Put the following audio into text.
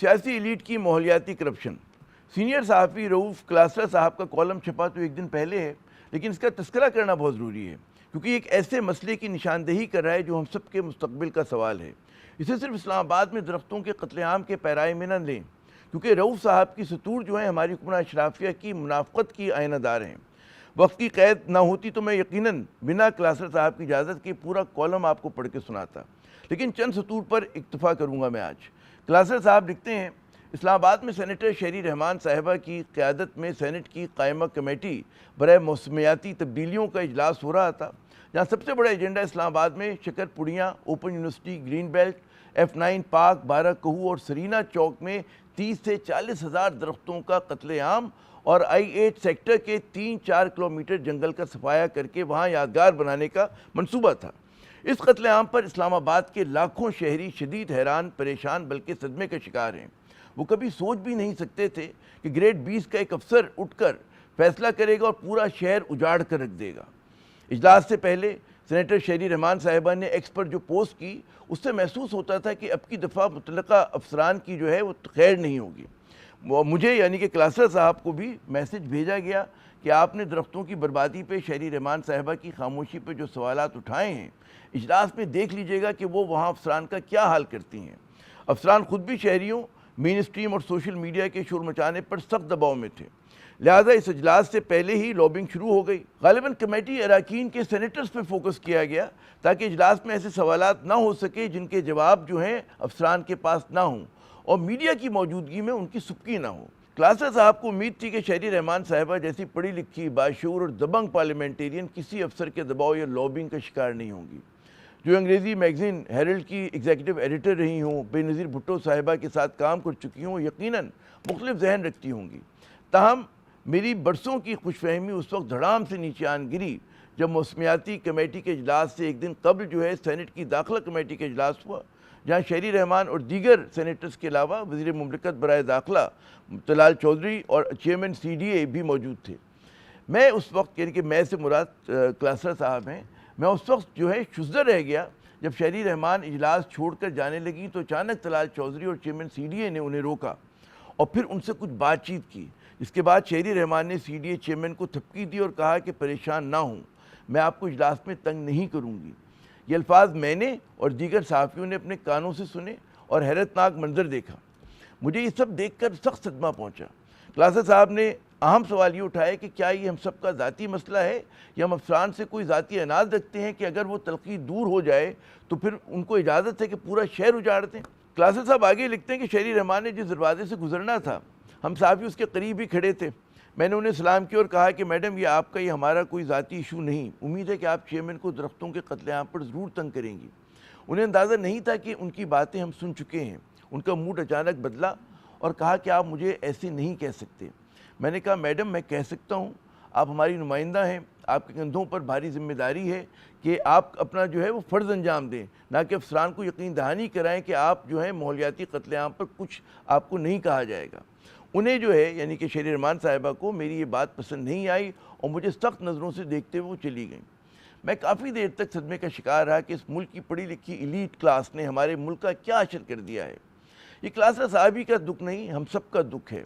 سیاسی ایلیٹ کی ماحولیاتی کرپشن۔ سینئر صحافی رؤوف کلاسرا صاحب کا کالم چھپا تو ایک دن پہلے ہے، لیکن اس کا تذکرہ کرنا بہت ضروری ہے کیونکہ یہ ایک ایسے مسئلے کی نشاندہی کر رہا ہے جو ہم سب کے مستقبل کا سوال ہے۔ اسے صرف اسلام آباد میں درختوں کے قتل عام کے پیرائے میں نہ لیں، کیونکہ رؤوف صاحب کی سطور جو ہیں ہماری حکمراں اشرافیہ کی منافقت کی آئینہ دار ہیں۔ وقت کی قید نہ ہوتی تو میں یقیناً بنا کلاسرا صاحب کی اجازت کے پورا کالم آپ کو پڑھ کے سناتا، لیکن چند سطور پر اکتفا کروں گا میں آج۔ کلاسرا صاحب لکھتے ہیں، اسلام آباد میں سینیٹر شہری رحمان صاحبہ کی قیادت میں سینٹ کی قائمہ کمیٹی برائے موسمیاتی تبدیلیوں کا اجلاس ہو رہا تھا، جہاں سب سے بڑا ایجنڈا اسلام آباد میں Shakarparian, open university, green belt, F9 park, 12 کہو اور سرینا چوک میں 30 سے 40 ہزار درختوں کا قتل عام اور I8 سیکٹر کے 3-4 کلومیٹر جنگل کا صفایا کر کے وہاں یادگار بنانے کا منصوبہ تھا۔ اس قتل عام پر اسلام آباد کے لاکھوں شہری شدید حیران، پریشان بلکہ صدمے کا شکار ہیں۔ وہ کبھی سوچ بھی نہیں سکتے تھے کہ گریڈ 20 کا ایک افسر اٹھ کر فیصلہ کرے گا اور پورا شہر اجاڑ کر رکھ دے گا۔ اجلاس سے پہلے سینیٹر شہری رحمان صاحبہ نے ایکس پر جو پوسٹ کی، اس سے محسوس ہوتا تھا کہ اب کی دفعہ متعلقہ افسران کی جو ہے وہ خیر نہیں ہوگی۔ مجھے یعنی کہ کلاسرا صاحب کو بھی میسج بھیجا گیا کہ آپ نے درختوں کی بربادی پہ شہری رحمان صاحبہ کی خاموشی پہ جو سوالات اٹھائے ہیں، اجلاس میں دیکھ لیجئے گا کہ وہ وہاں افسران کا کیا حال کرتی ہیں۔ افسران خود بھی شہریوں، مین اسٹریم اور سوشل میڈیا کے شور مچانے پر سخت دباؤ میں تھے، لہٰذا اس اجلاس سے پہلے ہی لابنگ شروع ہو گئی۔ غالباً کمیٹی اراکین کے سینیٹرز پہ فوکس کیا گیا تاکہ اجلاس میں ایسے سوالات نہ ہو سکے جن کے جواب جو ہیں افسران کے پاس نہ ہوں اور میڈیا کی موجودگی میں ان کی سبکی نہ ہو۔ کلاسرا صاحب کو امید تھی کہ شہری رحمان صاحبہ جیسی پڑھی لکھی، باشعور اور دبنگ پارلیمنٹیرین کسی افسر کے دباؤ یا لابنگ کا شکار نہیں ہوں گی۔ جو انگریزی میگزین ہیرلڈ کی ایگزیکٹو ایڈیٹر رہی ہوں، بے نظیر بھٹو صاحبہ کے ساتھ کام کر چکی ہوں، یقیناً مختلف ذہن رکھتی ہوں گی۔ تاہم میری برسوں کی خوش فہمی اس وقت دھڑام سے نیچے آن گری جب موسمیاتی کمیٹی کے اجلاس سے ایک دن قبل جو ہے سینٹ کی داخلہ کمیٹی کا اجلاس ہوا، جہاں شہری رحمان اور دیگر سینیٹرز کے علاوہ وزیر مملکت برائے داخلہ طلال چودھری اور چیئرمین CDA بھی موجود تھے۔ میں اس وقت یعنی کہ میں سے مراد کلاسرا صاحب ہیں، میں اس وقت جو ہے شزدہ رہ گیا جب شہری رحمان اجلاس چھوڑ کر جانے لگی تو اچانک طلال چودھری اور چیئرمین CDA نے انہیں روکا اور پھر ان سے کچھ بات چیت کی۔ اس کے بعد شہری رحمان نے CDA چیئرمین کو تھپکی دی اور کہا کہ پریشان نہ ہوں، میں آپ کو اجلاس میں تنگ نہیں کروں گی۔ یہ الفاظ میں نے اور دیگر صحافیوں نے اپنے کانوں سے سنے اور حیرتناک منظر دیکھا۔ مجھے یہ سب دیکھ کر سخت صدمہ پہنچا۔ کلاسرا صاحب نے اہم سوال یہ اٹھایا کہ کیا یہ ہم سب کا ذاتی مسئلہ ہے یا ہم افسران سے کوئی ذاتی اناج رکھتے ہیں کہ اگر وہ تلخی دور ہو جائے تو پھر ان کو اجازت ہے کہ پورا شہر اجاڑ دیں۔ کلاسرا صاحب آگے لکھتے ہیں کہ شہری رحمان نے جس دروازے سے گزرنا تھا، ہم صحافی اس کے قریب ہی کھڑے تھے۔ میں نے انہیں سلام کیا اور کہا کہ میڈم یہ آپ کا، یہ ہمارا کوئی ذاتی ایشو نہیں، امید ہے کہ آپ چیئرمین کو درختوں کے قتل عام پر ضرور تنگ کریں گی۔ انہیں اندازہ نہیں تھا کہ ان کی باتیں ہم سن چکے ہیں۔ ان کا موڈ اچانک بدلا اور کہا کہ آپ مجھے ایسے نہیں کہہ سکتے۔ میں نے کہا میڈم میں کہہ سکتا ہوں، آپ ہماری نمائندہ ہیں، آپ کے کندھوں پر بھاری ذمہ داری ہے کہ آپ اپنا جو ہے وہ فرض انجام دیں، نہ کہ افسران کو یقین دہانی کرائیں کہ آپ جو ہے ماحولیاتی قتل عام پر کچھ آپ کو نہیں کہا جائے گا۔ انہیں جو ہے یعنی کہ شہری رحمان صاحبہ کو میری یہ بات پسند نہیں آئی اور مجھے سخت نظروں سے دیکھتے ہوئے وہ چلی گئیں۔ میں کافی دیر تک صدمے کا شکار رہا کہ اس ملک کی پڑھی لکھی ایلیٹ کلاس نے ہمارے ملک کا کیا اشر کر دیا ہے۔ یہ کلاسرا صاحب ہی کا دکھ نہیں، ہم سب کا دکھ ہے۔